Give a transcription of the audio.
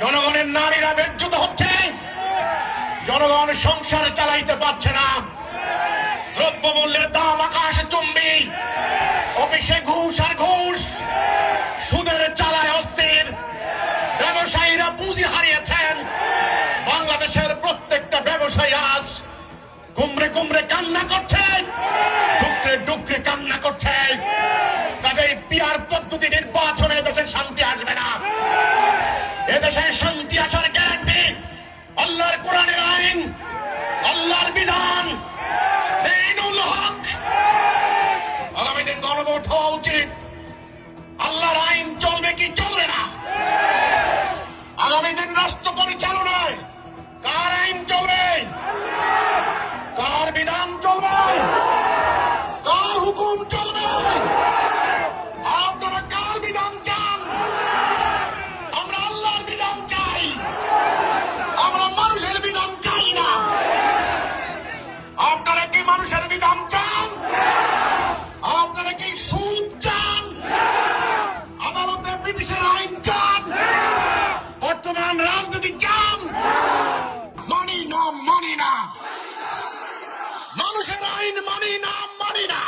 জনগণের নারীরা বেজ্জুত হচ্ছে, জনগণ সংসার চালাইতে পারছে না, দ্রব্যমূল্যের দাম আকাশে চুম্বি, অফিসে ঘুষ আর ঘুষ, সুদের চালায় অস্থির, ব্যবসায়ীরা পুঁজি হারিয়েছেন। বাংলাদেশের প্রত্যেকটা ব্যবসায়ী আজ কুমড়ে কুমড়ে কান্না করছে, ডুকরে ডুকরে কান্না করছে। কাজেই পিয়ার পদ্ধতি নির্বাচনে দেশে শান্তি আসবে না। এদেশে শান্তি আসার গ্যারান্টি আল্লাহর কোরআনের আইন, আল্লাহর বিধান, দ্বীনুল হক। আগামী দিন গণভোট হওয়া উচিত। আল্লাহর আইন চলবে কি চলবে না? আগামী দিন রাষ্ট্র পরিচালনায় কার আইন চলবে, কার বিধান চলবে, কার হুকুম চলবে? আপনারা কার বিধান চান? আমরা আল্লাহর বিধান চাই, আমরা মানুষের বিধান চাই না। আপনারা কি মানুষের বিধান চান? আপনারা কি সুদ চান? আদালতে ব্রিটিশের আইন চান? বর্তমান রাজনীতি চান? মানি না, মানি না। মানুষের আইন মানি না, মানি না।